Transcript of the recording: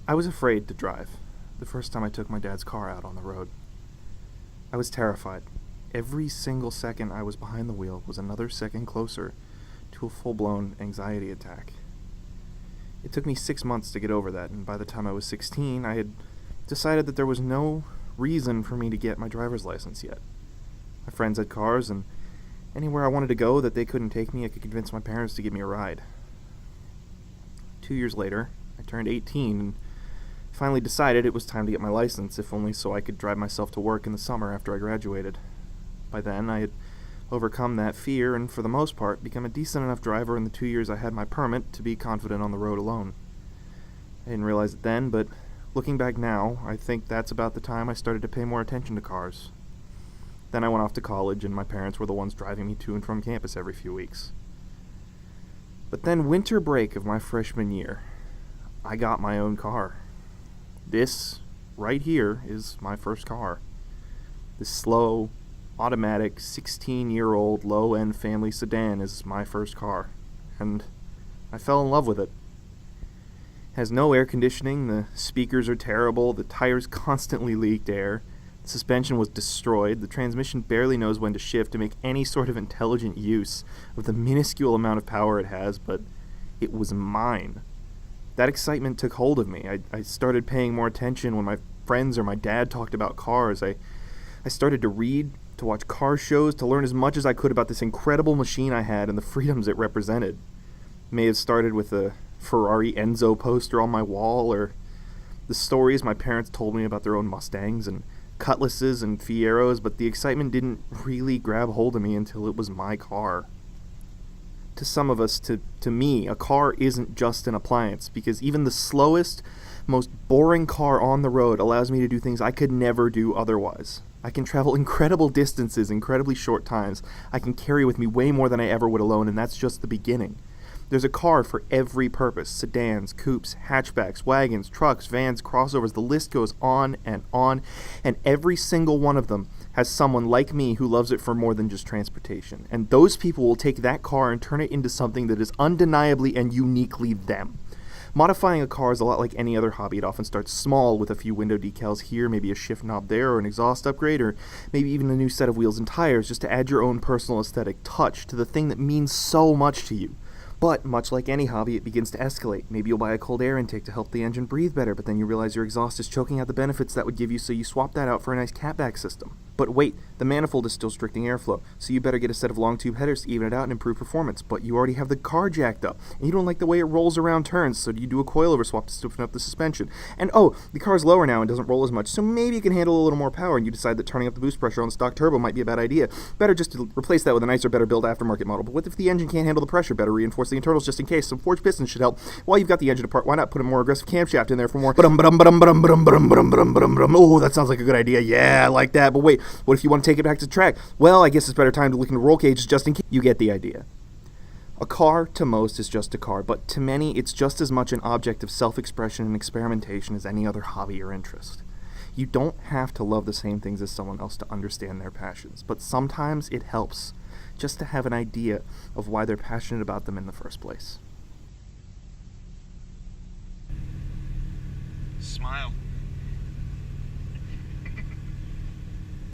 I was afraid to drive the first time I took my dad's car out on the road. I was terrified. Every single second I was behind the wheel was another second closer to a full-blown anxiety attack. It took me 6 months to get over that, and by the time I was 16, I had decided that there was no reason for me to get my driver's license yet. My friends had cars, and anywhere I wanted to go that they couldn't take me, I could convince my parents to give me a ride. 2 years later, I turned 18 and finally decided it was time to get my license, if only so I could drive myself to work in the summer after I graduated. By then, I had overcome that fear and, for the most part, become a decent enough driver in the 2 years I had my permit to be confident on the road alone. I didn't realize it then, but looking back now, I think that's about the time I started to pay more attention to cars. Then I went off to college, and my parents were the ones driving me to and from campus every few weeks. But then winter break of my freshman year, I got my own car. This, right here, is my first car. This slow, automatic, 16-year-old low-end family sedan is my first car, and I fell in love with it. It has no air conditioning, the speakers are terrible, the tires constantly leaked air, the suspension was destroyed, the transmission barely knows when to shift to make any sort of intelligent use of the minuscule amount of power it has, but it was mine. That excitement took hold of me. I started paying more attention when my friends or my dad talked about cars. I started to read, to watch car shows, to learn as much as I could about this incredible machine I had and the freedoms it represented. It may have started with a Ferrari Enzo poster on my wall, or the stories my parents told me about their own Mustangs and Cutlasses and Fieros, but the excitement didn't really grab hold of me until it was my car. To some of us, to me, a car isn't just an appliance, because even the slowest, most boring car on the road allows me to do things I could never do otherwise. I can travel incredible distances, incredibly short times. I can carry with me way more than I ever would alone, and that's just the beginning. There's a car for every purpose: sedans, coupes, hatchbacks, wagons, trucks, vans, crossovers. The list goes on, and every single one of them has someone like me who loves it for more than just transportation. And those people will take that car and turn it into something that is undeniably and uniquely them. Modifying a car is a lot like any other hobby. It often starts small with a few window decals here, maybe a shift knob there, or an exhaust upgrade, or maybe even a new set of wheels and tires, just to add your own personal aesthetic touch to the thing that means so much to you. But, much like any hobby, it begins to escalate. Maybe you'll buy a cold air intake to help the engine breathe better, but then you realize your exhaust is choking out the benefits that would give you, so you swap that out for a nice catback system. But wait, the manifold is still restricting airflow, so you better get a set of long tube headers to even it out and improve performance. But you already have the car jacked up, and you don't like the way it rolls around turns, so you do a coilover swap to stiffen up the suspension. And oh, the car's lower now and doesn't roll as much, so maybe you can handle a little more power, and you decide that turning up the boost pressure on the stock turbo might be a bad idea. Better just to replace that with a nicer, better built aftermarket model. But what if the engine can't handle the pressure? Better reinforce the internals just in case. Some forged pistons should help. While you've got the engine apart, why not put a more aggressive camshaft in there for more? Oh, that sounds like a good idea. Yeah, I like that. But wait, what if you want to take it back to track? Well, I guess it's better time to look into roll cages just in case. You get the idea. A car, to most, is just a car, but to many, it's just as much an object of self-expression and experimentation as any other hobby or interest. You don't have to love the same things as someone else to understand their passions, but sometimes it helps just to have an idea of why they're passionate about them in the first place. Smile.